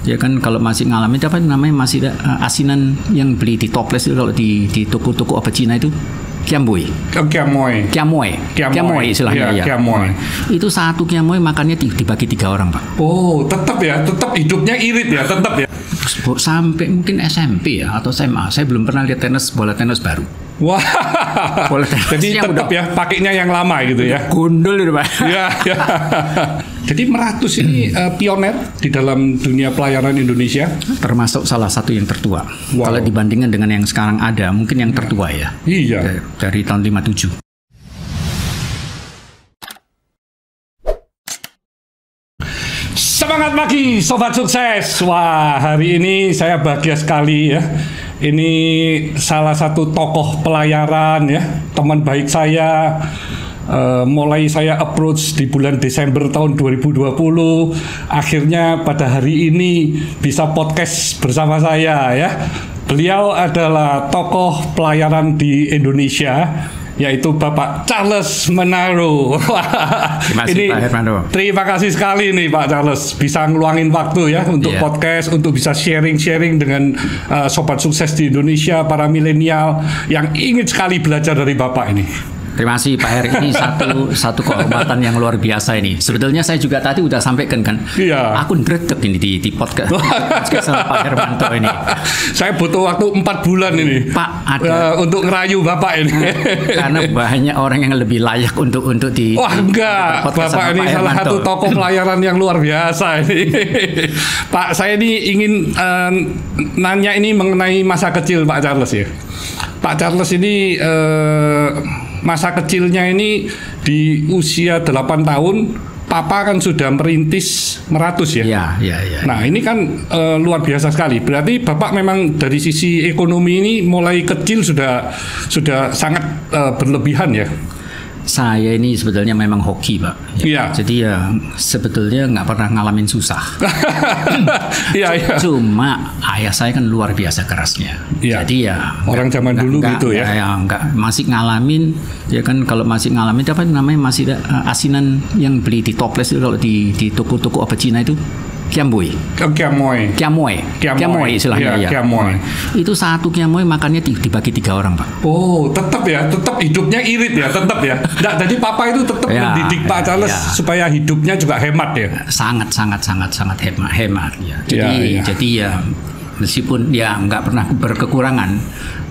Ya kan kalau masih ngalamin apa namanya masih ada asinan yang beli di toples itu kalau di toko-toko apa Cina itu kiamboy. Kiamoy istilahnya ya. Kiamoy. Itu satu kiamoy makannya dibagi 3 orang, Pak. Oh, tetap hidupnya irit ya, tetap ya. Sampai mungkin SMP ya atau SMA. Saya belum pernah lihat bola tenis baru. Wah. Jadi tetap ya pakainya yang lama gitu ya. Gundul itu, Pak. Ya. Jadi Meratus ini pioner di dalam dunia pelayaran Indonesia. Termasuk salah satu yang tertua. Wow. Kalau dibandingkan dengan yang sekarang ada, mungkin yang tertua ya. Iya. Dari tahun 57. Semangat pagi Sobat Sukses. Wah, hari ini saya bahagia sekali ya. Ini salah satu tokoh pelayaran ya, teman baik saya. Mulai saya approach di bulan Desember tahun 2020, akhirnya pada hari ini bisa podcast bersama saya ya. Beliau adalah tokoh pelayaran di Indonesia, yaitu Bapak Charles Menaro. Terima kasih sekali nih Pak Charles bisa ngeluangin waktu ya untuk podcast, untuk bisa sharing dengan sobat sukses di Indonesia, para milenial yang ingin sekali belajar dari Bapak ini. Terima kasih Pak Her, ini satu kehormatan yang luar biasa ini. Sebetulnya saya juga tadi udah sampaikan kan, aku ndredeg ini di podcast sama Pak Hermanto ini. Saya butuh waktu 4 bulan ini Pak ada untuk ngerayu Bapak ini. Karena banyak orang yang lebih layak untuk di Wah enggak, Bapak ini salah satu tokoh pelayaran yang luar biasa ini. Pak, saya ini ingin nanya ini mengenai masa kecil Pak Charles ya. Pak Charles ini masa kecilnya ini di usia 8 tahun, Papa kan sudah merintis Meratus ya. Iya. Nah ini kan luar biasa sekali. Berarti Bapak memang dari sisi ekonomi ini mulai kecil sudah sangat berlebihan ya. Saya ini sebetulnya memang hoki Pak. Iya. Jadi ya sebetulnya nggak pernah ngalamin susah. Iya. Cuma ayah saya kan luar biasa kerasnya. Iya. Jadi ya orang zaman dulu gitu ya. Nggak masih ngalamin ya kan kalau masih ngalamin apa namanya masih ada asinan yang beli di toples itu kalau di toko-toko apa Cina itu. Kiamboy istilahnya ya. Kiamoy. Itu satu kiamoy makannya dibagi 3 orang Pak. Oh, tetap hidupnya irit ya, tetap ya. Jadi Papa itu tetap mendidik Pak Charles supaya hidupnya juga hemat ya. Sangat hemat ya. Jadi ya meskipun ya nggak pernah berkekurangan,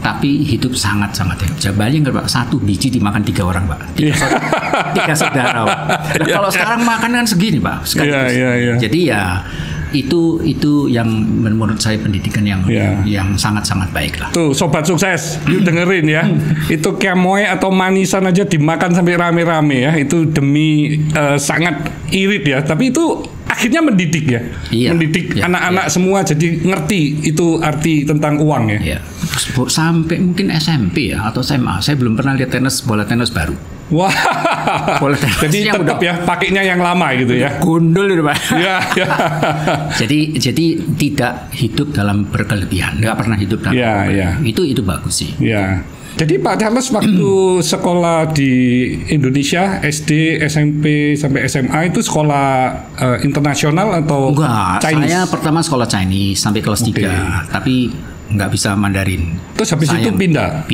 tapi hidup sangat hemat. Bayangin Pak, 1 biji dimakan 3 orang Pak. 3 saudara Pak. Kalau sekarang makan kan segini Pak. Iya. Jadi ya itu yang menurut saya pendidikan yang sangat baik lah. Tuh sobat sukses, yuk dengerin ya. Itu kiamoy atau manisan aja dimakan sampai rame-rame ya. Itu demi sangat irit ya. Tapi itu akhirnya mendidik ya. Mendidik anak-anak semua jadi ngerti itu arti tentang uang ya. Sampai mungkin SMP ya atau SMA. Saya belum pernah lihat bola tenis baru. Wah. Jadi tetap ya pakainya yang lama gitu ya. Gundul itu Pak. Iya. Jadi tidak hidup dalam berkelebihan, nggak pernah hidup dalam berkelebihan. Itu bagus sih. Iya. Jadi Pak Charles waktu sekolah di Indonesia SD, SMP sampai SMA itu sekolah internasional atau enggak? Chinese? Saya pertama sekolah Chinese sampai kelas 3, tapi nggak bisa Mandarin. Terus habis itu pindah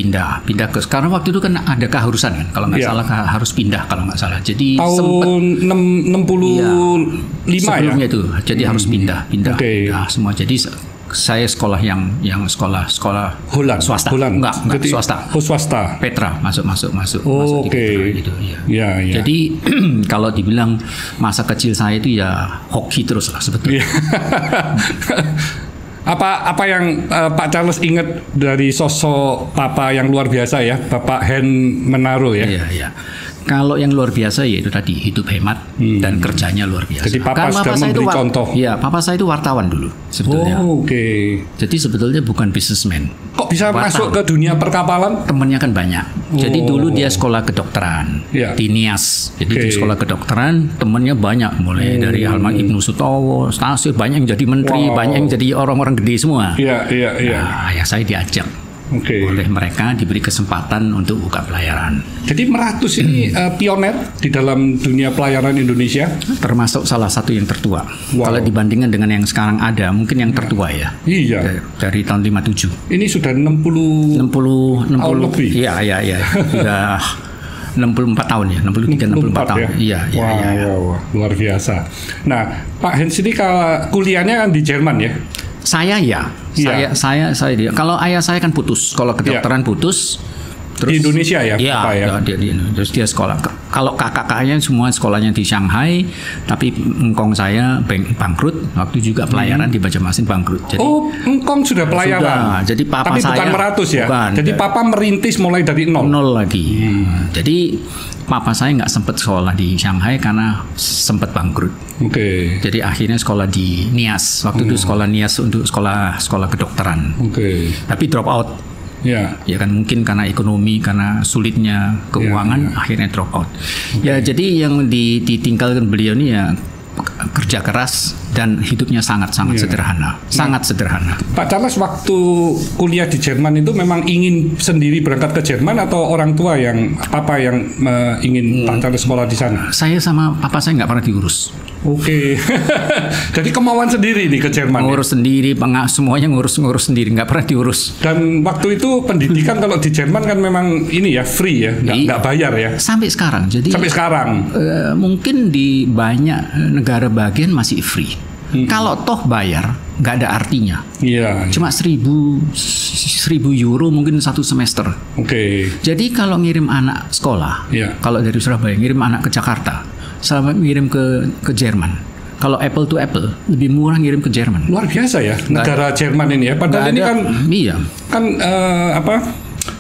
ke karena waktu itu kan ada keharusan kan kalau nggak salah harus pindah kalau nggak salah. Jadi tahun 65 sebelumnya itu jadi harus pindah. Nah, semua jadi saya sekolah yang sekolah swasta. Enggak jadi, swasta. Oh, swasta. Petra masuk Oke. gitu ya. Ya. Jadi kalau dibilang masa kecil saya itu ya hoki terus lah sebetulnya. Apa yang Pak Charles ingat dari sosok Papa yang luar biasa ya, Bapak Hen Menaro ya? Iya. Kalau yang luar biasa ya itu tadi hidup hemat dan kerjanya luar biasa. Jadi Papa sudah memberi contoh. Iya, Papa saya itu wartawan dulu sebetulnya. Oke. Jadi sebetulnya bukan businessman. Kok bisa masuk ke dunia perkapalan? Temennya kan banyak. Jadi dulu dia sekolah kedokteran di Nias. Jadi di sekolah kedokteran temennya banyak, mulai dari Halman Ibnu Sutowo, Stasir, banyak yang jadi menteri, banyak yang jadi orang-orang gede semua. Iya. Nah, ya saya diajak. oleh mereka diberi kesempatan untuk buka pelayaran. Jadi Meratus ini pioner di dalam dunia pelayaran Indonesia, termasuk salah satu yang tertua. Kalau dibandingkan dengan yang sekarang ada, mungkin yang tertua ya. Iya. Dari tahun 57. Ini sudah 60 tahun lebih. Iya. Sudah 64 tahun ya, 63-64 tahun. Ya? Iya. Luar biasa. Nah, Pak Hens ini kalau kuliahnya kan di Jerman ya? Saya ya. Saya dia. Kalau ayah saya kan putus, kalau kedokteran putus. Terus, di Indonesia ya? Iya, terus dia sekolah. Kalau kakak-kakaknya semua sekolahnya di Shanghai, tapi engkong saya bangkrut. Waktu juga pelayaran di Banjarmasin bangkrut. Jadi, engkong sudah pelayaran. Jadi papa tapi saya bukan Meratus ya? Bukan. Jadi papa merintis mulai dari nol. Nol lagi. Jadi papa saya nggak sempat sekolah di Shanghai karena sempat bangkrut. Oke. Jadi akhirnya sekolah di NIAS. Waktu itu sekolah NIAS untuk sekolah kedokteran. Oke. Tapi drop out. Ya kan mungkin karena ekonomi, karena sulitnya keuangan, akhirnya drop out. Ya jadi yang ditinggalkan beliau ini ya kerja keras dan hidupnya sangat-sangat sederhana, sangat sederhana. Pak Charles waktu kuliah di Jerman itu memang ingin sendiri berangkat ke Jerman atau orang tua yang papa yang ingin Pak Charles sekolah di sana? Saya sama papa saya nggak pernah diurus. Oke. Jadi kemauan sendiri nih ke Jerman. Ngurus sendiri, semuanya ngurus sendiri, nggak pernah diurus. Dan waktu itu pendidikan kalau di Jerman kan memang ini ya free ya, nggak bayar ya. Sampai sekarang. Jadi sampai sekarang. Mungkin di banyak negara bagian masih free. Kalau toh bayar, nggak ada artinya. Iya. Cuma 1.000 euro mungkin satu semester. Oke. Jadi kalau ngirim anak sekolah, kalau dari Surabaya ngirim anak ke Jakarta, sama ngirim ke Jerman. Kalau apple to apple lebih murah ngirim ke Jerman. Luar biasa ya negara Jerman ini ya. Padahal ini kan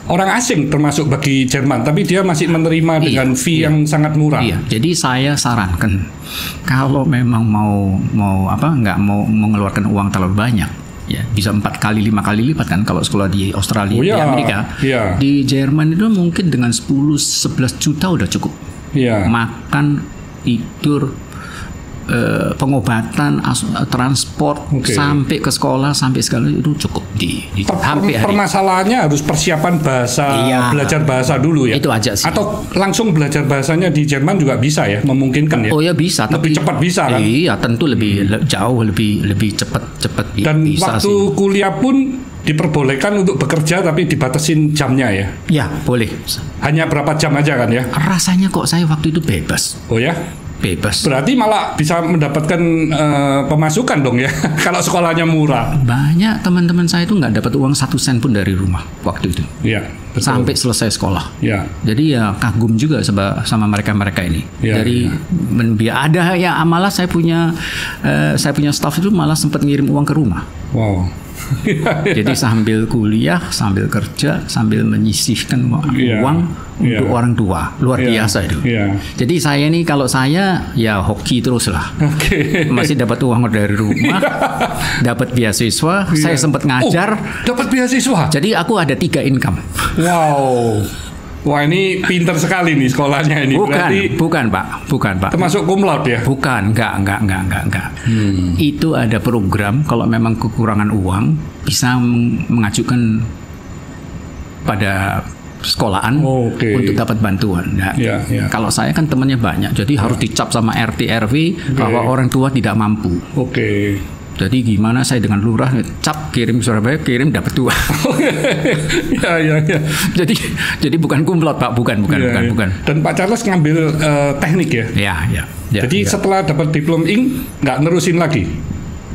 orang asing termasuk bagi Jerman, tapi dia masih menerima dengan fee yang sangat murah. Iya. Jadi saya sarankan kalau memang mau nggak mau mengeluarkan uang terlalu banyak, ya bisa 4 kali 5 kali lipat kan kalau sekolah di Australia, di Amerika. Di Jerman itu mungkin dengan 10-11 juta udah cukup. Makan, tidur, pengobatan, transport, sampai ke sekolah, sampai segala itu cukup di hampir. Permasalahannya harus persiapan bahasa, belajar bahasa dulu ya. Itu aja sih. Atau langsung belajar bahasanya di Jerman juga bisa ya, memungkinkan ya. Oh ya bisa, lebih cepat bisa kan? Iya, tentu jauh lebih cepat Dan bisa waktu sih. kuliah pun diperbolehkan untuk bekerja tapi dibatasin jamnya ya? Ya, boleh. Hanya berapa jam aja kan ya? Rasanya kok saya waktu itu bebas. Oh ya? Bebas. Berarti malah bisa mendapatkan pemasukan dong ya kalau sekolahnya murah. Banyak teman-teman saya itu nggak dapat uang 1 sen pun dari rumah waktu itu. Iya. Sampai selesai sekolah. Iya. Jadi ya kagum juga sama mereka ini. Dari ada ya malah saya punya staff itu malah sempat ngirim uang ke rumah. Wow. Jadi sambil kuliah, sambil kerja, sambil menyisihkan uang untuk orang tua. Luar biasa itu. Jadi saya ini kalau saya ya hoki terus lah. Masih dapat uang dari rumah, dapat beasiswa. Saya sempat ngajar. Dapat beasiswa. Jadi aku ada 3 income. Wow. Wah ini pinter sekali nih sekolahnya ini. Bukan Pak. Termasuk cum laude ya? Bukan, enggak. Itu ada program kalau memang kekurangan uang bisa mengajukan pada sekolahan untuk dapat bantuan. Nah, kalau saya kan temannya banyak, jadi harus dicap sama RT RW bahwa orang tua tidak mampu. Jadi gimana saya dengan lurah cap kirim Surabaya kirim dapat 2. Jadi bukan cum laude Pak, bukan. Dan Pak Charles ngambil teknik ya? Jadi setelah dapat diplom ing nggak nerusin lagi?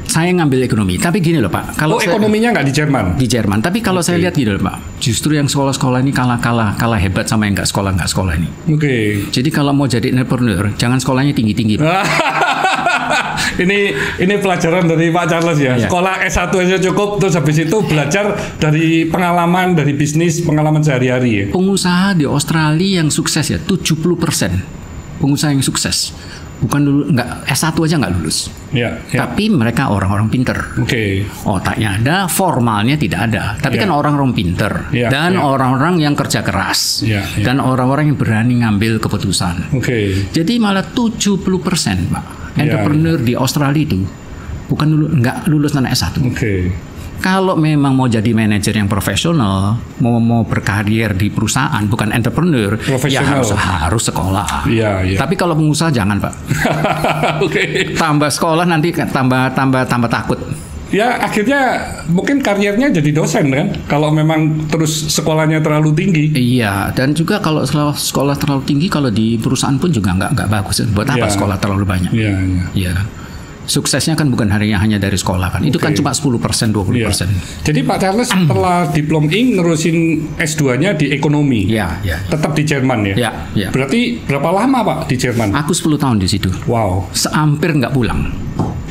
Saya ngambil ekonomi, tapi gini loh Pak. Kalau ekonominya nggak di Jerman? Di Jerman, tapi kalau saya lihat gini loh Pak, justru yang sekolah-sekolah ini kalah hebat sama yang nggak sekolah ini. Jadi kalau mau jadi entrepreneur, jangan sekolahnya tinggi-tinggi. Ini pelajaran dari Pak Charles ya. Sekolah S1 aja cukup, terus habis itu belajar dari pengalaman, dari bisnis, pengalaman sehari-hari ya. Pengusaha di Australia yang sukses ya 70% pengusaha yang sukses bukan dulu nggak S1 aja nggak lulus. Tapi mereka orang-orang pinter. Otaknya ada, formalnya tidak ada. Tapi kan orang-orang pinter dan orang-orang yang kerja keras dan orang-orang yang berani ngambil keputusan. Jadi malah 70% Pak entrepreneur di Australia itu bukan nggak lulus anak S1. Kalau memang mau jadi manajer yang profesional, mau berkarir di perusahaan, bukan entrepreneur, ya harus sekolah. Iya, iya. Tapi kalau pengusaha jangan, Pak. Oke. Tambah sekolah nanti tambah takut. Ya akhirnya mungkin karirnya jadi dosen kan, kalau memang terus sekolahnya terlalu tinggi. Iya, dan juga kalau sekolah terlalu tinggi, kalau di perusahaan pun juga nggak bagus. Buat apa sekolah terlalu banyak? Iya, iya. Iya. Suksesnya kan bukan hanya dari sekolah kan. Itu kan cuma 10%, 20%. Iya. Jadi Pak Charles setelah Diplom Ing nerusin S2-nya di ekonomi. Iya, iya. Tetap di Jerman ya? Iya, iya. Berarti berapa lama Pak di Jerman? Aku 10 tahun di situ. Wow. Hampir nggak pulang.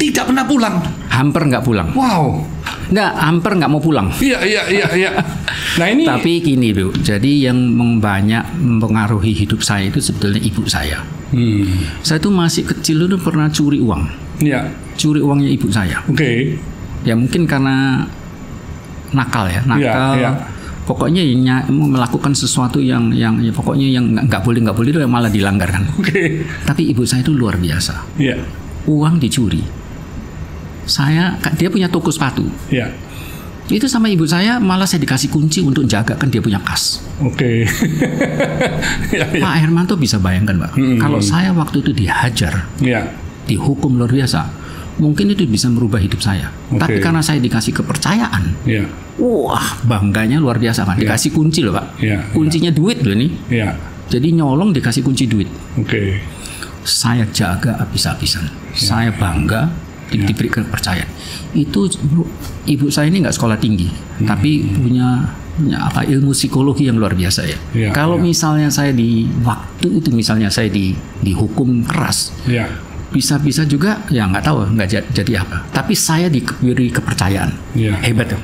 Tidak pernah pulang? Hampir nggak pulang. Wow. Nggak, hampir nggak mau pulang. Iya. Nah ini. Tapi gini Bu, jadi yang banyak mempengaruhi hidup saya itu sebetulnya ibu saya. Saya tuh masih kecil dulu pernah curi uang. Iya. Curi uangnya ibu saya. Oke. Ya mungkin karena nakal ya, nakal. Iya. Pokoknya melakukan sesuatu yang pokoknya yang nggak boleh itu malah dilanggar kan. Oke. Tapi ibu saya itu luar biasa. Iya. Uang dicuri. Dia punya toko sepatu. Iya. Itu sama ibu saya malah saya dikasih kunci untuk jaga kan dia punya kas. Oke. Ya. Pak Hermanto bisa bayangkan Pak, kalau saya waktu itu dihajar, dihukum luar biasa, mungkin itu bisa merubah hidup saya. Tapi karena saya dikasih kepercayaan, wah bangganya luar biasa Pak. Dikasih kunci loh Pak, kuncinya duit loh ini. Jadi nyolong dikasih kunci duit. Saya jaga habis-habisan. Saya bangga diberi kepercayaan. Itu ibu saya ini nggak sekolah tinggi, tapi punya ilmu psikologi yang luar biasa ya. Kalau misalnya saya misalnya saya dihukum keras, bisa juga ya nggak tahu nggak jadi apa. Tapi saya diberi kepercayaan. Hebat.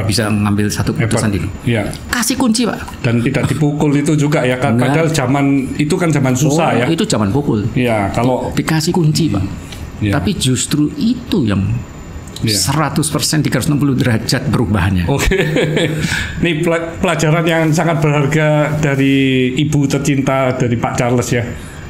Bisa mengambil satu keputusan itu. Kasih kunci Pak. Dan tidak dipukul itu juga ya kan. Padahal zaman itu kan zaman susah ya. Itu zaman pukul. Kalau dikasih kunci Pak. Tapi justru itu yang 100% 360 derajat perubahannya. Ini pelajaran yang sangat berharga dari ibu tercinta dari Pak Charles ya.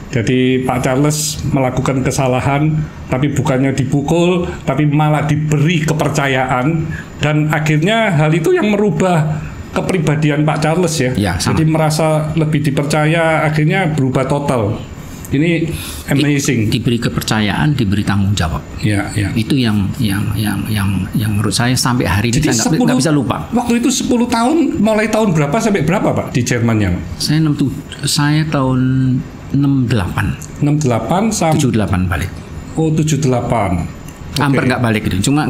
Jadi Pak Charles melakukan kesalahan, tapi bukannya dipukul, tapi malah diberi kepercayaan, dan akhirnya hal itu yang merubah kepribadian Pak Charles ya. Jadi merasa lebih dipercaya, akhirnya berubah total. Ini amazing. Diberi kepercayaan, diberi tanggung jawab. Itu yang menurut saya sampai hari ini saya nggak bisa lupa. Waktu itu 10 tahun, mulai tahun berapa sampai berapa Pak di Jermannya? Saya tahun 68 sampai 78 balik. 78. Hampir nggak balik gitu. Cuma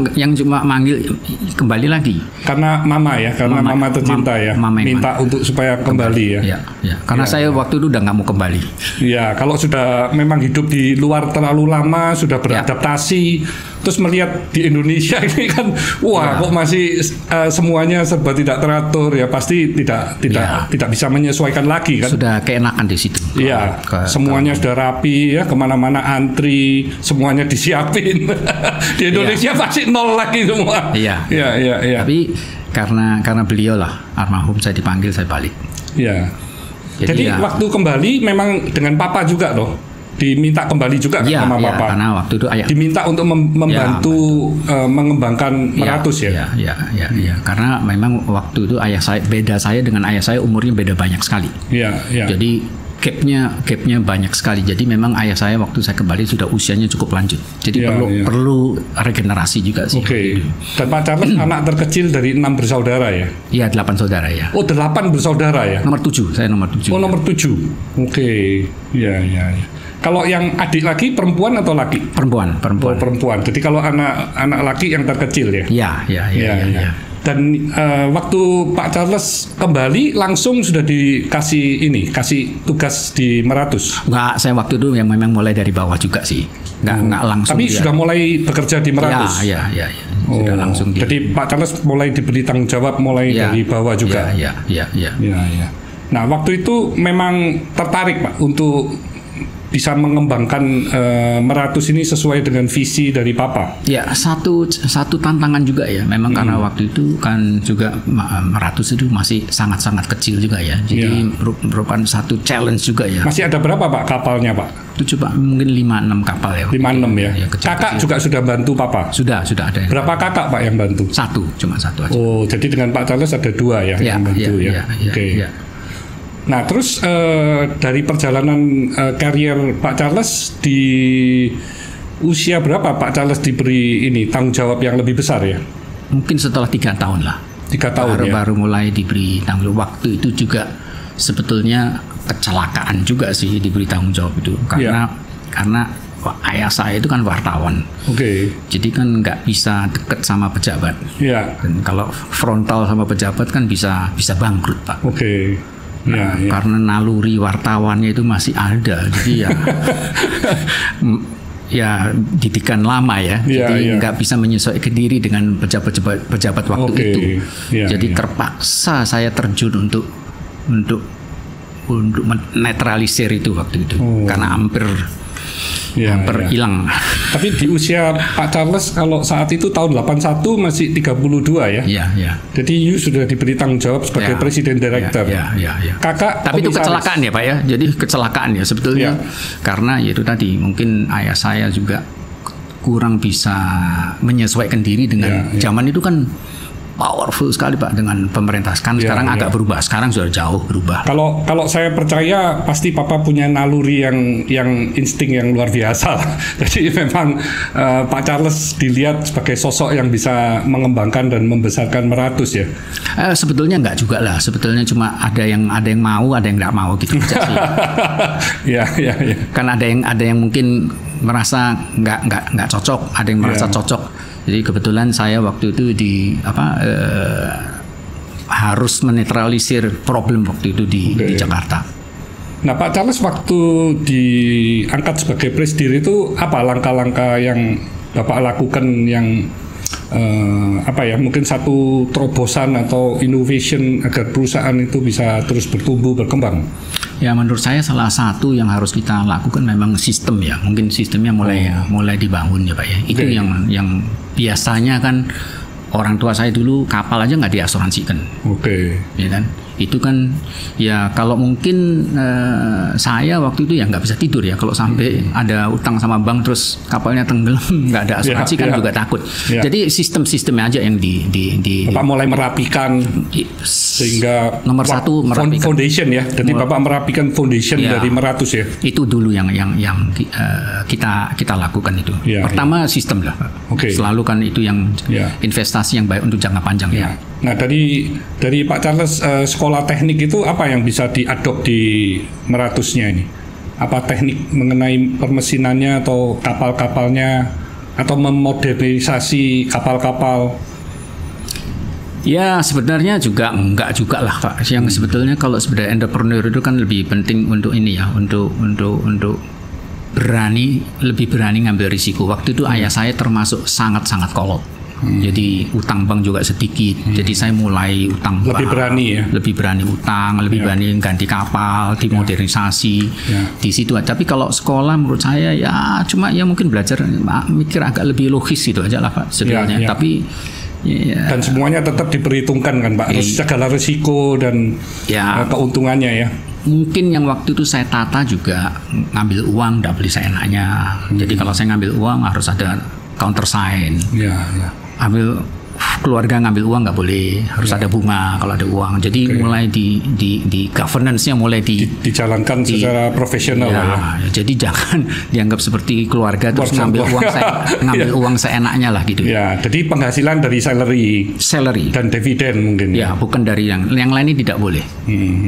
manggil kembali lagi. Karena mama ya, karena mama tercinta minta untuk supaya kembali ya. Karena saya waktu itu udah nggak mau kembali. Kalau sudah memang hidup di luar terlalu lama, sudah beradaptasi, terus melihat di Indonesia ini kan, kok masih semuanya serba tidak teratur ya, pasti tidak bisa menyesuaikan lagi kan. Sudah keenakan di situ. Semuanya sudah rapi ya, kemana-mana antri, semuanya disiapin. Di Indonesia pasti nol lagi semua. Tapi karena beliau lah almarhum, saya dipanggil, saya balik. Jadi waktu kembali memang dengan papa juga loh. Diminta kembali juga sama papa. Karena waktu itu ayah diminta untuk membantu mengembangkan Meratus ya. Karena memang waktu itu beda saya dengan ayah saya umurnya beda banyak sekali. Jadi gapnya banyak sekali. Jadi memang ayah saya waktu saya kembali sudah usianya cukup lanjut. Jadi perlu regenerasi juga sih. Dan Pak Charles anak terkecil dari 6 bersaudara ya? 8 saudara ya. 8 bersaudara ya? Nomor 7, saya nomor 7. Nomor 7. Kalau yang adik lagi perempuan atau laki? Perempuan. Perempuan. Jadi kalau anak laki yang terkecil ya? Iya. Dan waktu Pak Charles kembali langsung sudah kasih tugas di Meratus. Enggak, saya waktu itu yang memang mulai dari bawah juga sih. Enggak langsung. Tapi sudah mulai bekerja di Meratus. Iya. Sudah langsung. Jadi Pak Charles mulai diberi tanggung jawab dari bawah juga. Iya. Nah, waktu itu memang tertarik Pak untuk bisa mengembangkan Meratus ini sesuai dengan visi dari Papa? Ya, satu tantangan juga ya. Memang karena waktu itu kan juga Meratus itu masih sangat-sangat kecil juga ya. Jadi merupakan satu challenge juga ya. Masih ada berapa Pak kapalnya Pak? Itu coba mungkin 5-6 kapal ya. 5-6 ya. Kakak kecil. juga sudah bantu Papa? Sudah ada. Berapa kakak Pak yang bantu? Cuma satu aja. Oh, jadi dengan Pak Charles ada 2 ya yang bantu ya. Oke. Nah, terus dari perjalanan karier Pak Charles di usia berapa Pak Charles diberi ini tanggung jawab yang lebih besar ya? Mungkin setelah 3 tahun lah. 3 tahun baru mulai diberi tanggung jawab. Waktu itu juga sebetulnya kecelakaan juga sih diberi tanggung jawab itu karena ayah saya itu kan wartawan. Jadi kan nggak bisa deket sama pejabat. Dan kalau frontal sama pejabat kan bisa bangkrut Pak. Karena naluri wartawannya itu masih ada, jadi ya didikan lama ya, jadi nggak bisa menyesuaikan diri dengan pejabat waktu itu. Jadi terpaksa saya terjun untuk menetralisir itu waktu itu, karena hampir hilang. Tapi di usia Pak Charles kalau saat itu tahun 81 masih 32 ya? Iya. Jadi you sudah diberi tanggung jawab sebagai presiden direktur. Kakak tapi itu kecelakaan ya Pak ya. Jadi kecelakaan ya sebetulnya karena itu tadi mungkin ayah saya juga kurang bisa menyesuaikan diri dengan zaman itu kan powerful sekali Pak dengan pemerintah. Sekarang agak berubah. Sekarang sudah jauh berubah. Kalau saya percaya pasti Papa punya naluri yang insting yang luar biasa. Jadi memang Pak Charles dilihat sebagai sosok yang bisa mengembangkan dan membesarkan Meratus ya. Sebetulnya enggak juga lah. Sebetulnya cuma ada yang mau, ada yang enggak mau gitu aja sih. Ya. Kan ada yang mungkin merasa enggak cocok, ada yang merasa cocok. Jadi kebetulan saya waktu itu harus menetralisir problem waktu itu di Jakarta. Nah Pak Charles waktu diangkat sebagai presiden itu apa langkah-langkah yang Bapak lakukan yang mungkin satu terobosan atau innovation agar perusahaan itu bisa terus bertumbuh berkembang? Ya menurut saya salah satu yang harus kita lakukan memang sistem ya. Mungkin sistemnya mulai dibangun ya Pak ya. Itu yang biasanya kan orang tua saya dulu kapal aja nggak diasuransikan. Ya kan? Itu kan ya kalau mungkin saya waktu itu ya nggak bisa tidur ya kalau sampai ada utang sama bank terus kapalnya tenggelam nggak ada asuransi kan juga takut. Jadi sistemnya aja yang Bapak mulai merapikan sehingga nomor satu merapikan foundation ya. Jadi Bapak merapikan foundation dari Meratus ya. Itu dulu yang kita lakukan itu. Pertama sistem lah. Selalu kan itu yang investasi yang baik untuk jangka panjang ya. Nah dari Pak Charles sekolah teknik itu apa yang bisa diadop di Meratusnya ini? Apa teknik mengenai permesinannya atau kapal-kapalnya atau memodernisasi kapal-kapal? Ya sebenarnya juga enggak juga lah Pak. Yang sebetulnya kalau sebenarnya entrepreneur itu kan lebih penting untuk ini ya, untuk lebih berani ngambil risiko. Waktu itu ayah saya termasuk sangat-sangat kolot. Jadi utang bank juga sedikit. Jadi saya mulai utang lebih berani ya. Lebih berani utang, lebih berani ganti kapal, dimodernisasi di situ. Tapi kalau sekolah menurut saya ya cuma ya mungkin belajar mikir agak lebih logis gitu aja lah Pak sebenarnya. Tapi dan semuanya tetap diperhitungkan kan Pak. Segala risiko dan keuntungannya ya. Mungkin yang waktu itu saya tata juga ngambil uang nggak boleh seenaknya. Jadi kalau saya ngambil uang harus ada countersign. Ambil keluarga ngambil uang nggak boleh, harus ada bunga kalau ada uang. Jadi mulai di governance-nya mulai dijalankan secara profesional ya. Jadi jangan dianggap seperti keluarga terus ngambil uang seenaknya lah gitu. Ya, jadi penghasilan dari salary dan dividen mungkin. Ya, bukan dari yang lain ini tidak boleh.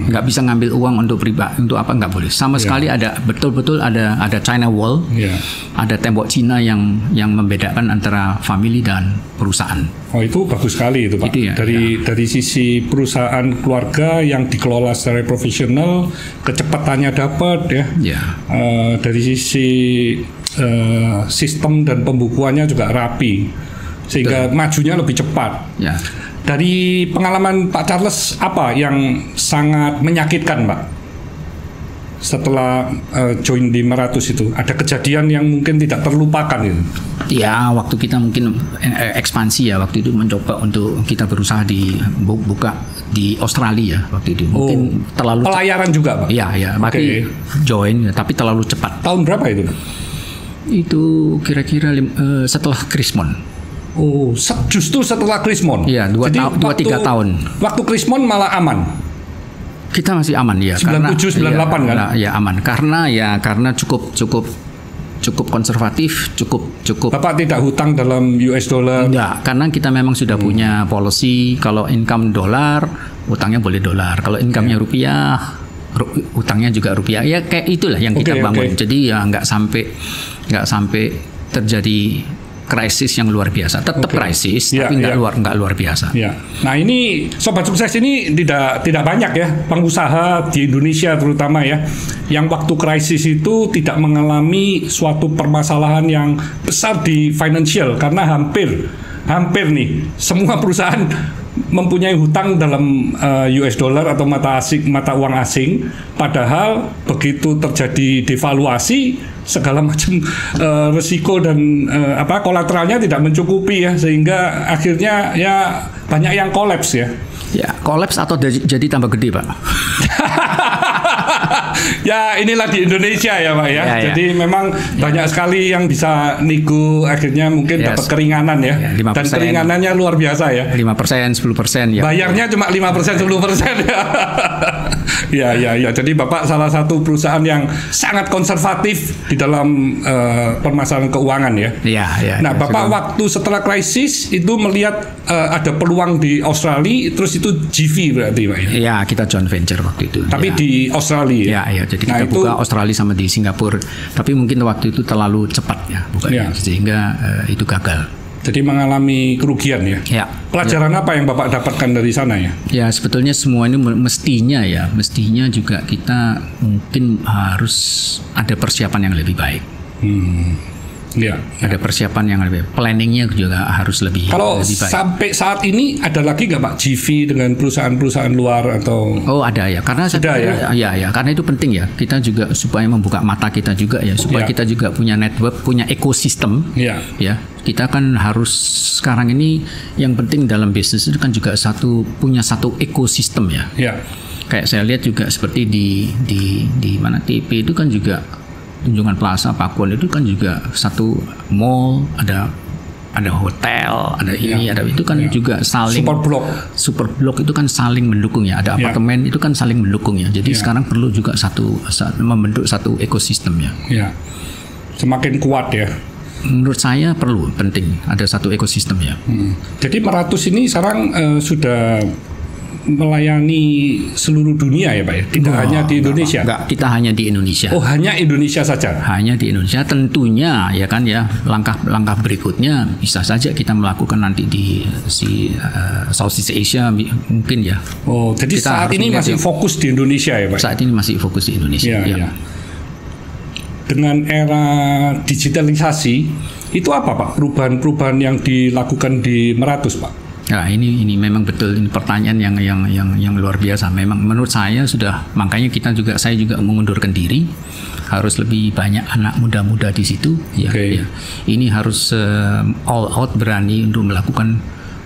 Nggak bisa ngambil uang untuk pribadi, untuk apa nggak boleh. Sama sekali ada betul-betul ada China Wall, ada tembok Cina yang membedakan antara family dan perusahaan. Oh itu bagus sekali itu Pak. Itu dari sisi perusahaan keluarga yang dikelola secara profesional, kecepatannya dapat ya. Dari sisi sistem dan pembukuannya juga rapi, sehingga majunya lebih cepat. Dari pengalaman Pak Charles apa yang sangat menyakitkan Pak? setelah join di Meratus itu? Ada kejadian yang mungkin tidak terlupakan gitu? Ya, waktu kita mungkin ekspansi ya, waktu itu mencoba untuk kita berusaha buka di Australia waktu itu. Mungkin terlalu pelayaran juga, Pak? Iya, tapi join, tapi terlalu cepat. Tahun berapa itu? Itu kira-kira setelah Krismon. Oh, justru setelah Krismon? Iya, 2-3 tahun. Waktu Krismon malah aman? Kita masih aman ya. 97, 98 kan? Ya aman, karena cukup konservatif, cukup. Bapak tidak hutang dalam US dollar? Enggak, karena kita memang sudah punya policy kalau income dolar, utangnya boleh dolar. Kalau income-nya rupiah, utangnya juga rupiah. Ya kayak itulah yang kita bangun. Jadi ya nggak sampai terjadi krisis yang luar biasa. Tetap krisis, tapi nggak luar biasa. Ya. Nah ini Sobat Sukses ini tidak banyak ya pengusaha di Indonesia terutama ya, yang waktu krisis itu tidak mengalami suatu permasalahan yang besar di financial, karena hampir nih semua perusahaan mempunyai hutang dalam US dollar atau mata uang asing, padahal begitu terjadi devaluasi segala macam risiko dan kolateralnya tidak mencukupi ya, sehingga akhirnya ya banyak yang kolaps ya. Ya, kolaps atau jadi tambah gede, Pak. Ya inilah di Indonesia ya, Pak ya. Jadi memang banyak sekali yang bisa nego, akhirnya mungkin dapat keringanan ya. 5%, dan keringanannya luar biasa ya. 5%, 10% ya. Bayarnya cuma 5%, 10% ya. Ya. Jadi Bapak salah satu perusahaan yang sangat konservatif di dalam permasalahan keuangan ya. Iya. Nah, Bapak waktu setelah krisis itu melihat ada peluang di Australia, terus itu GV berarti, Pak ya? Iya, kita joint venture waktu itu. Tapi di Australia? Iya, jadi kita buka Australia sama di Singapura. Tapi mungkin waktu itu terlalu cepat ya bukanya, sehingga itu gagal. Jadi mengalami kerugian ya? Ya. Pelajaran apa yang Bapak dapatkan dari sana ya? Ya, sebetulnya semua ini mestinya juga kita mungkin harus ada persiapan yang lebih baik. Ya. Ada persiapan yang lebih, planningnya juga harus lebih baik. Sampai saat ini ada lagi nggak Pak GV dengan perusahaan-perusahaan luar atau? Oh ada ya, karena karena itu penting ya. Kita juga supaya membuka mata kita juga ya, supaya kita juga punya network, punya ekosistem. Ya, kita kan harus sekarang ini yang penting dalam bisnis itu kan juga punya satu ekosistem ya. Kayak saya lihat juga seperti di mana TP itu kan juga Tunjungan Plaza, Pakuan itu kan juga satu mall, ada hotel, ada ini, ada itu kan juga saling super blok itu kan saling mendukung ya. Ada apartemen itu kan saling mendukung ya. Jadi sekarang perlu juga membentuk satu ekosistem ya. Semakin kuat ya. Menurut saya penting ada satu ekosistem ya. Jadi Meratus ini sekarang sudah melayani seluruh dunia ya Pak ya? Tidak hanya di Indonesia? Enggak, kita hanya di Indonesia. Oh, hanya Indonesia saja? Hanya di Indonesia. Tentunya ya kan ya, langkah berikutnya bisa saja kita melakukan nanti di Southeast Asia mungkin ya. Oh, jadi saat ini masih fokus di Indonesia ya Pak? Saat ini masih fokus di Indonesia. Ya. Dengan era digitalisasi, itu apa Pak perubahan-perubahan yang dilakukan di Meratus Pak? Ya, ini memang betul, ini pertanyaan yang luar biasa. Memang menurut saya makanya saya juga mengundurkan diri, harus lebih banyak anak muda-muda di situ ya. Ini harus all out berani untuk melakukan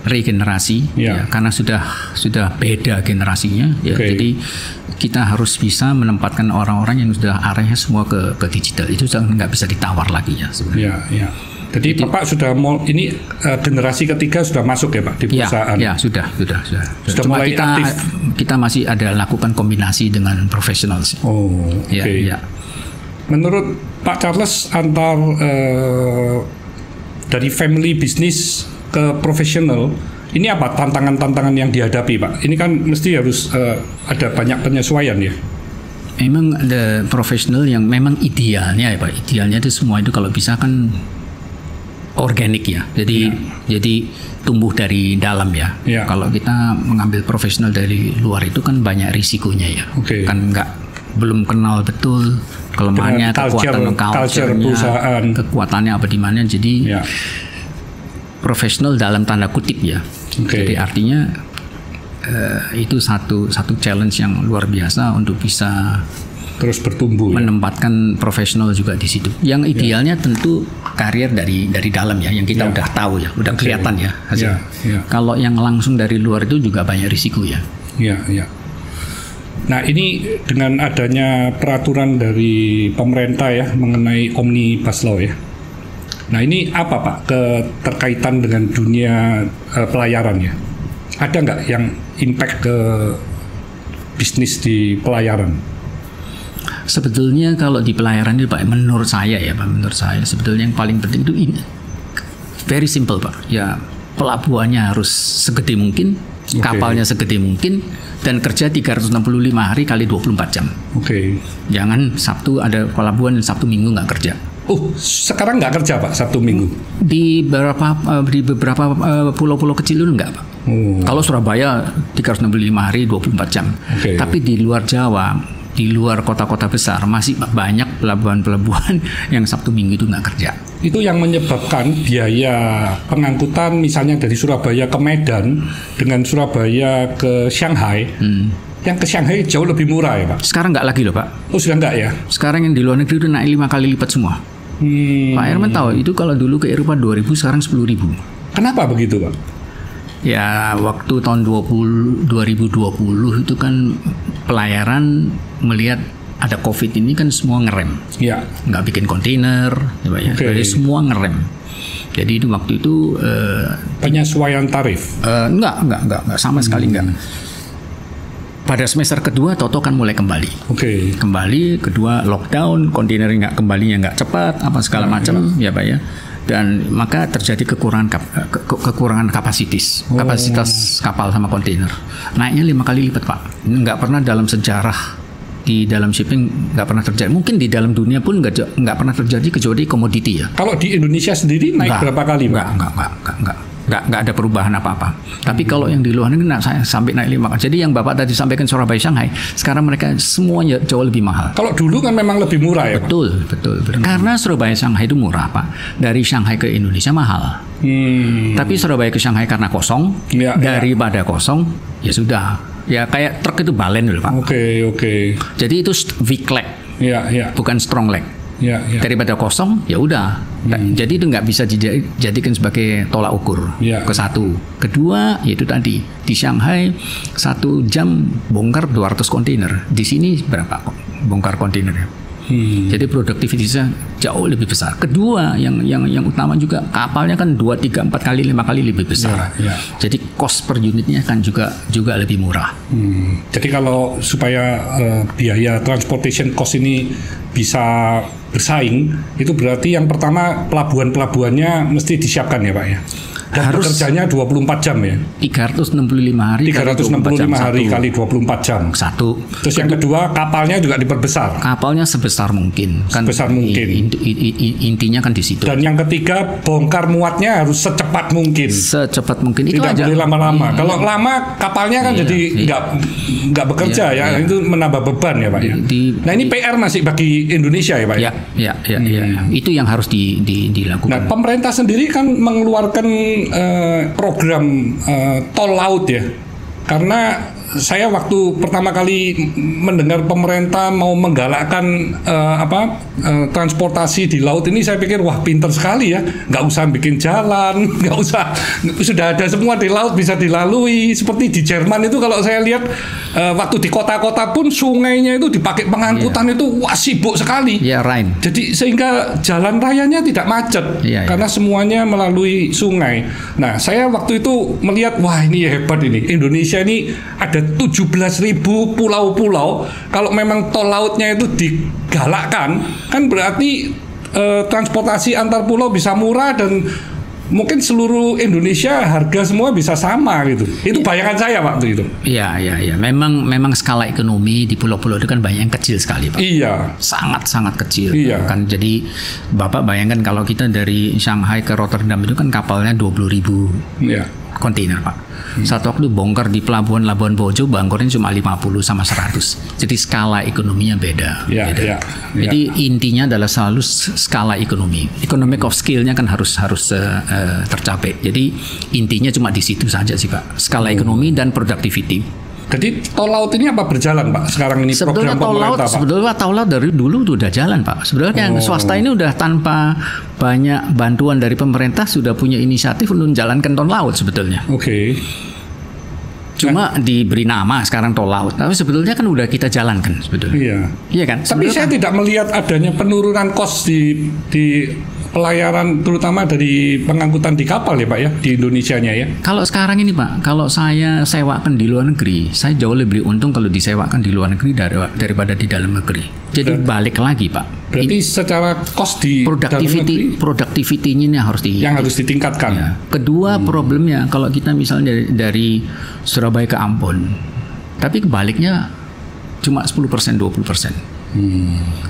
regenerasi ya, karena sudah beda generasinya ya. Jadi kita harus bisa menempatkan orang-orang yang sudah arahnya semua ke digital, itu nggak bisa ditawar lagi ya sebenarnya. Jadi Bapak sudah ini generasi ketiga sudah masuk ya Pak di perusahaan? Ya, sudah Cuma mulai aktif. Kita masih ada lakukan kombinasi dengan profesional. Oh, oke. Menurut Pak Charles dari family business ke profesional, ini apa tantangan-tantangan yang dihadapi Pak? Ini kan mesti harus ada banyak penyesuaian ya. Memang ada profesional yang memang idealnya ya Pak. Idealnya itu semua itu kalau bisa kan organik ya, jadi tumbuh dari dalam ya. Kalau kita mengambil profesional dari luar itu kan banyak risikonya ya. Kan belum kenal betul kelemahannya, culture-nya, kekuatannya apa di mana. Jadi profesional dalam tanda kutip ya. Jadi artinya itu satu challenge yang luar biasa untuk bisa terus bertumbuh, menempatkan profesional juga di situ. Yang idealnya tentu karier dari dalam ya, yang kita udah tahu ya, udah kelihatan ya hasil. Kalau yang langsung dari luar itu juga banyak risiko ya. Nah, ini dengan adanya peraturan dari pemerintah ya mengenai Omnibus Law ya. Nah, ini apa Pak keterkaitan dengan dunia pelayaran ya? Ada nggak yang impact ke bisnis di pelayaran? Sebetulnya kalau di pelayaran itu Pak, menurut saya sebetulnya yang paling penting itu ini very simple Pak. Ya, pelabuhannya harus segede mungkin, kapalnya segede mungkin, dan kerja 365 hari kali 24 jam. Jangan Sabtu ada pelabuhan dan Sabtu Minggu nggak kerja. Sekarang nggak kerja Pak Sabtu Minggu? Di beberapa pulau-pulau kecil itu nggak Pak. Kalau Surabaya 365 hari 24 jam. Tapi di luar Jawa, di luar kota-kota besar masih banyak pelabuhan-pelabuhan yang Sabtu Minggu itu nggak kerja. Itu yang menyebabkan biaya pengangkutan misalnya dari Surabaya ke Medan dengan Surabaya ke Shanghai. Yang ke Shanghai jauh lebih murah ya Pak? Sekarang nggak lagi loh Pak. Sudah nggak ya? Sekarang yang di luar negeri itu naik 5 kali lipat semua. Pak Herman tahu itu kalau dulu ke Eropa 2.000, sekarang 10.000. Kenapa begitu Pak? Ya waktu tahun 2020 itu kan pelayaran melihat ada COVID ini kan semua ngerem. Nggak bikin kontainer, jadi semua ngerem. Jadi itu waktu itu penyesuaian tarif? Enggak sama sekali enggak. Pada semester kedua Toto kan mulai kembali. Kembali, kedua lockdown, kontainer kembalinya nggak cepat, apa segala macam ya Pak ya. Dan maka terjadi kekurangan kapasitas kapal sama kontainer. Naiknya 5 kali lipat Pak. Nggak pernah dalam sejarah di dalam shipping nggak pernah terjadi. Mungkin di dalam dunia pun nggak pernah terjadi kecuali komoditi ya. Kalau di Indonesia sendiri naik berapa kali Pak? Nggak ada perubahan apa-apa. Tapi kalau yang di luar negeri saya sampai naik 5 kali. Jadi yang Bapak tadi sampaikan Surabaya Shanghai, sekarang mereka semuanya jauh lebih mahal. Kalau dulu kan memang lebih murah ya Pak? Betul. Karena Surabaya Shanghai itu murah Pak. Dari Shanghai ke Indonesia mahal. Tapi Surabaya ke Shanghai karena kosong, daripada kosong ya sudah. Ya kayak truk itu balen dulu Pak. Jadi itu weak leg, bukan strong leg. Daripada kosong ya udah. Jadi itu nggak bisa dijadikan sebagai tolak ukur. Ke satu, kedua yaitu tadi di Shanghai 1 jam bongkar 200 kontainer. Di sini berapa kok bongkar kontainernya? Jadi produktivitasnya jauh lebih besar. Kedua yang utama juga kapalnya kan 2, 3, 4 kali 5 kali lebih besar. Jadi cost per unitnya kan juga lebih murah. Jadi kalau supaya biaya transportation cost ini bisa bersaing, itu berarti yang pertama pelabuhannya mesti disiapkan ya Pak ya. Dan bekerjanya 24 jam ya? 365 hari 365 hari kali 24 jam. Satu. Terus yang kedua kapalnya juga diperbesar. Kapalnya sebesar mungkin. Sebesar mungkin. Intinya kan di situ. Dan yang ketiga bongkar muatnya harus secepat mungkin. Secepat mungkin. Itu tidak aja. Boleh lama-lama. Kalau lama kapalnya kan jadi nggak bekerja ya. Itu menambah beban ya Pak ya. Nah ini PR masih bagi Indonesia ya Pak ya. Itu yang harus dilakukan. Nah pemerintah sendiri kan mengeluarkan program tol laut ya, karena saya waktu pertama kali mendengar pemerintah mau menggalakkan transportasi di laut ini, saya pikir wah pinter sekali ya, nggak usah bikin jalan, nggak usah, sudah ada semua di laut bisa dilalui. Seperti di Jerman itu kalau saya lihat waktu di kota-kota pun sungainya itu dipakai pengangkutan itu wah sibuk sekali. Rhine. Jadi sehingga jalan rayanya tidak macet karena semuanya melalui sungai. Nah saya waktu itu melihat wah ini hebat ini, Indonesia ini ada 17.000 pulau-pulau. Kalau memang tol lautnya itu digalakkan, kan berarti transportasi antar pulau bisa murah dan mungkin seluruh Indonesia harga semua bisa sama gitu. Itu bayangan saya waktu itu. Iya. Memang skala ekonomi di pulau-pulau itu kan banyak yang kecil sekali, Pak. Sangat-sangat kecil. Kan jadi Bapak bayangkan kalau kita dari Shanghai ke Rotterdam itu kan kapalnya 20.000 kontainer, Pak. Satu waktu bongkar di pelabuhan Labuan Bajo, bangkornya cuma 50 sama 100. Jadi skala ekonominya beda. Jadi intinya adalah selalu skala ekonomi. Economic of scale-nya kan harus tercapai. Jadi intinya cuma di situ saja sih Pak. Skala ekonomi dan productivity. Jadi tol laut ini apa berjalan Pak sekarang ini program pemerintah Pak? Sebetulnya tol laut dari dulu udah jalan Pak. Sebenarnya yang swasta ini udah tanpa banyak bantuan dari pemerintah sudah punya inisiatif untuk menjalankan tol laut sebetulnya. Oke. Cuma diberi nama sekarang tol laut, tapi sebetulnya kan udah kita jalankan sebetulnya. Iya. Iya kan? Tapi saya tidak melihat adanya penurunan kos di pelayaran terutama dari pengangkutan di kapal ya Pak ya di Indonesianya ya. Kalau sekarang ini Pak, kalau saya sewakan di luar negeri, saya jauh lebih untung kalau disewakan di luar negeri daripada di dalam negeri. Jadi balik lagi Pak. Berarti secara kos di productivity-nya harus ditingkatkan. Ya. Kedua problemnya kalau kita misalnya dari Surabaya ke Ambon, tapi kebaliknya cuma 10% 20%.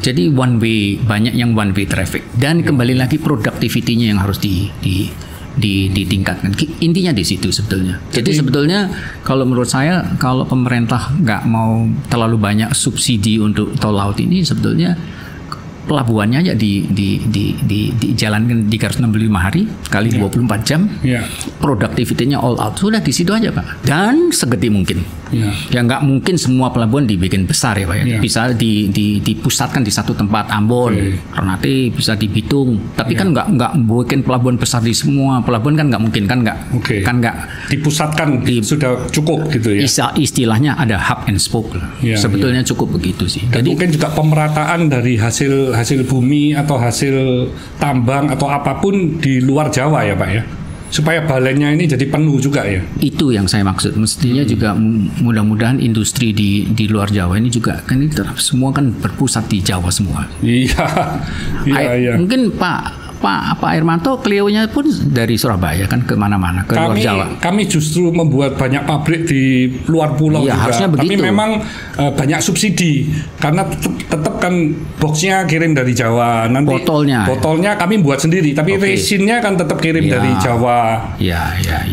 Jadi one way, banyak yang one way traffic dan kembali lagi productivity-nya yang harus ditingkatkan. Intinya di situ sebetulnya. Jadi sebetulnya kalau menurut saya kalau pemerintah nggak mau terlalu banyak subsidi untuk tol laut ini sebetulnya pelabuhannya aja dijalankan 365 hari kali 24 jam. Productivity-nya all out sudah di situ aja Pak. Dan segede mungkin. Ya nggak mungkin semua pelabuhan dibikin besar ya Pak ya. Bisa dipusatkan di satu tempat Ambon, Ternate, bisa di Bitung. Tapi kan nggak bikin pelabuhan besar di semua pelabuhan kan nggak mungkin kan nggak dipusatkan sudah cukup gitu ya. Istilahnya ada hub and spoke lah. Sebetulnya cukup begitu sih. Dan jadi mungkin juga pemerataan dari hasil bumi atau hasil tambang atau apapun di luar Jawa ya Pak ya, supaya balennya ini jadi penuh juga ya. Itu yang saya maksud. Mestinya juga mudah-mudahan industri di luar Jawa ini juga kan ini semua kan berpusat di Jawa semua. Iya. Mungkin Pak Hermanto Clio-nya pun dari Surabaya kan kemana-mana ke luar Jawa. Kami justru membuat banyak pabrik di luar pulau juga. Harusnya begitu. Tapi memang banyak subsidi karena tetap kan boxnya kirim dari Jawa. Nanti botolnya kami buat sendiri. Tapi resinnya kan tetap kirim dari Jawa.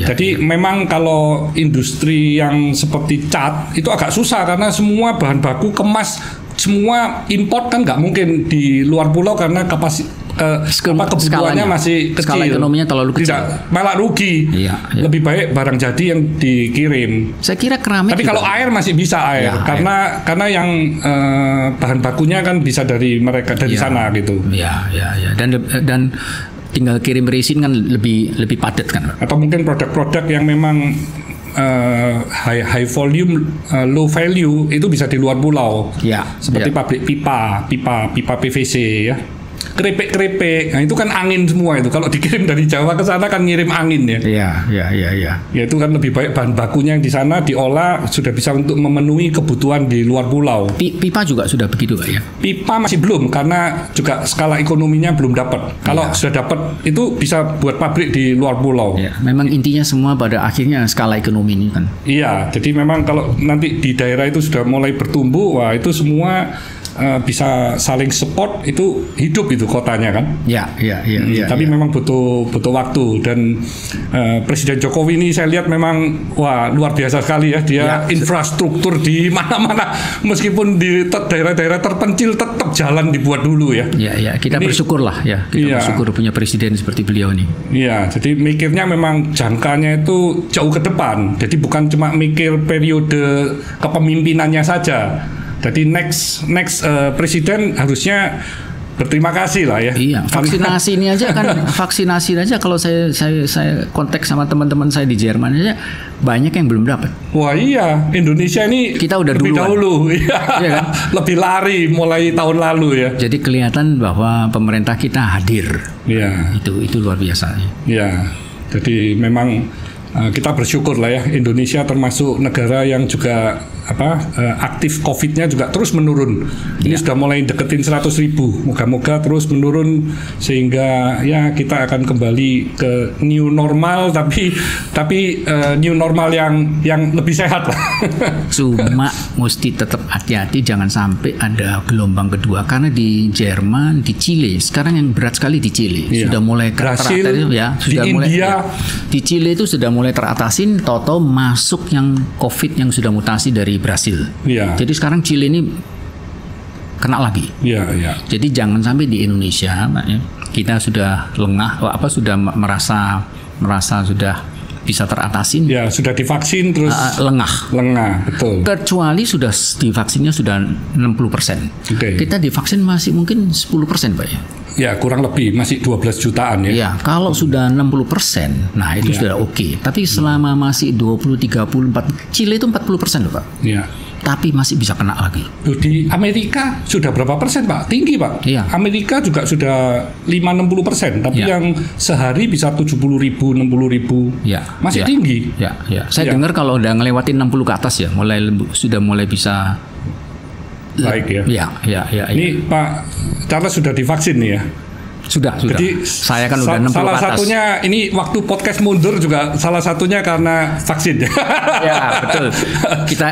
Jadi memang kalau industri yang seperti cat itu agak susah karena semua bahan baku kemas semua import kan nggak mungkin di luar pulau karena kebutuhannya masih kecil. Skala ekonominya terlalu kecil. Malah rugi. Lebih baik barang jadi yang dikirim. Saya kira keramik. Tapi kalau air masih bisa karena yang bahan bakunya kan bisa dari mereka dari sana gitu. Dan tinggal kirim resin kan lebih padat kan. Atau mungkin produk-produk yang memang high volume, low value itu bisa di luar pulau. Seperti pabrik pipa PVC ya. Keripik. Nah itu kan angin semua itu. Kalau dikirim dari Jawa ke sana kan ngirim angin ya. Ya itu kan lebih baik bahan bakunya yang di sana diolah sudah bisa untuk memenuhi kebutuhan di luar pulau. Pipa juga sudah begitu Pak ya? Pipa masih belum karena juga skala ekonominya belum dapat. Kalau sudah dapat itu bisa buat pabrik di luar pulau. Memang intinya semua pada akhirnya skala ekonomi ini kan. Jadi memang kalau nanti di daerah itu sudah mulai bertumbuh, wah itu semua bisa saling support, itu hidup itu kotanya kan. Tapi memang butuh waktu dan Presiden Jokowi ini saya lihat memang luar biasa sekali ya, dia infrastruktur di mana-mana meskipun di daerah-daerah terpencil tetap jalan dibuat dulu ya. Kita bersyukur lah ya. Kita bersyukur punya presiden seperti beliau ini. Jadi mikirnya memang jangkanya itu jauh ke depan. Jadi bukan cuma mikir periode kepemimpinannya saja. Jadi next presiden harusnya berterima kasih lah ya. Vaksinasi ini aja kan vaksinasi aja kalau saya kontak sama teman-teman saya di Jerman aja banyak yang belum dapat. Wah iya, Indonesia ini kita udah lebih dahulu kan? Lebih lari mulai tahun lalu ya. Jadi kelihatan bahwa pemerintah kita hadir. Itu luar biasa. Jadi memang kita bersyukur lah ya, Indonesia termasuk negara yang juga aktif COVID-nya juga terus menurun. Ini sudah mulai deketin 100.000. Moga-moga terus menurun sehingga ya kita akan kembali ke new normal, tapi new normal yang lebih sehat lah. Cuma mesti tetap hati-hati jangan sampai ada gelombang kedua karena di Jerman, di Chile sekarang yang berat sekali di Chile sudah mulai Brasil, sudah mulai India. Di Chile itu sudah mulai teratasin, toto masuk yang COVID yang sudah mutasi dari Brasil. Jadi sekarang Chile ini kena lagi. Jadi jangan sampai di Indonesia, kita sudah lengah, sudah merasa sudah bisa teratasin. Ya, sudah divaksin terus lengah. Lengah, betul. Kecuali sudah divaksinnya sudah 60%. Okay. Kita divaksin masih mungkin 10%, Pak ya. Ya, kurang lebih masih 12 jutaan ya. Ya, kalau sudah 60%, nah itu sudah oke. Tapi selama masih 20, 30, 40, Chile itu 40% loh, Pak. Ya. Tapi masih bisa kena lagi. Di Amerika sudah berapa persen, Pak? Tinggi, Pak. Iya. Amerika juga sudah 5-60%, tapi yang sehari bisa 70.000, 60.000. Ya. Masih tinggi. Ya, ya. Saya dengar kalau udah ngelewatin 60 ke atas ya, sudah mulai bisa baik ya. Ya. Ini Pak Charles sudah divaksin nih ya. Sudah. Jadi saya kan udah 60 salah ke atas. Satunya ini waktu podcast mundur juga salah satunya karena vaksin. Ya, betul.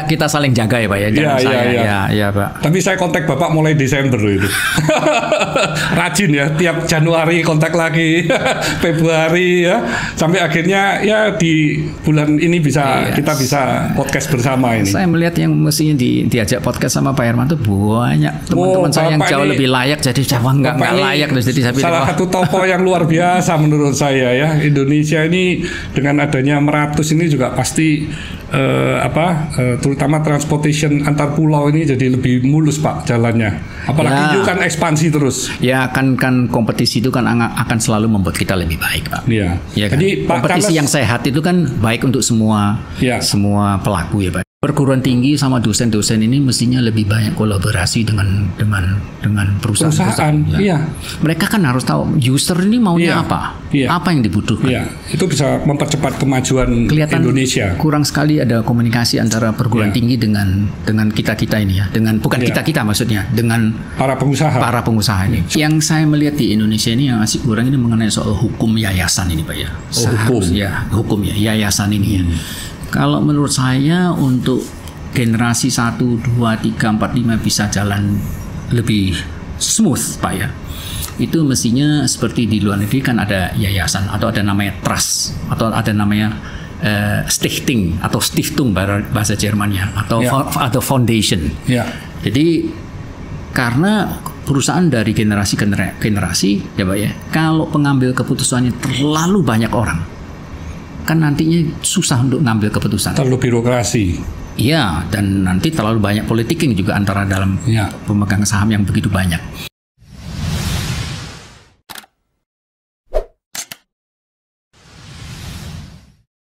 Kita saling jaga ya, Pak ya. Ya, Pak. Tapi saya kontak Bapak mulai Desember itu. Rajin ya, tiap Januari kontak lagi, Februari ya, sampai akhirnya ya di bulan ini kita bisa podcast bersama ini. Saya melihat yang mestinya diajak podcast sama Pak Herman itu banyak teman-teman saya yang jauh lebih layak, jadi saya nggak layak terus jadi saya salah satu tokoh yang luar biasa menurut saya ya. Indonesia ini dengan adanya Meratus ini juga pasti terutama transportation antar pulau ini jadi lebih mulus, Pak, jalannya. Apalagi itu kan ekspansi terus. Ya kan kompetisi itu kan akan selalu membuat kita lebih baik, Pak. Iya. Ya kan? Jadi kompetisi yang sehat itu kan baik untuk semua pelaku ya, Pak. Perguruan tinggi sama dosen-dosen ini mestinya lebih banyak kolaborasi dengan perusahaan. Iya. Mereka kan harus tahu user ini maunya apa, apa yang dibutuhkan. Iya. Itu bisa mempercepat kemajuan Indonesia. Kurang sekali ada komunikasi antara perguruan tinggi dengan kita ini ya, bukan kita maksudnya, dengan para pengusaha ini. Yang saya melihat di Indonesia ini yang masih kurang ini mengenai soal hukum yayasan ini, Pak ya. Hukum yayasan ini ya. Kalau menurut saya untuk generasi 1, 2, 3, 4, 5 bisa jalan lebih smooth, Pak ya. Itu mestinya seperti di luar negeri kan ada yayasan atau ada namanya trust atau ada namanya Stichting atau Stiftung bahasa Jermannya atau foundation. Ya. Jadi karena perusahaan dari generasi ke generasi ya, Pak ya. Kalau pengambil keputusannya terlalu banyak orang, kan nantinya susah untuk ngambil keputusan. Terlalu birokrasi. Iya, dan nanti terlalu banyak politik juga antara dalam pemegang saham yang begitu banyak.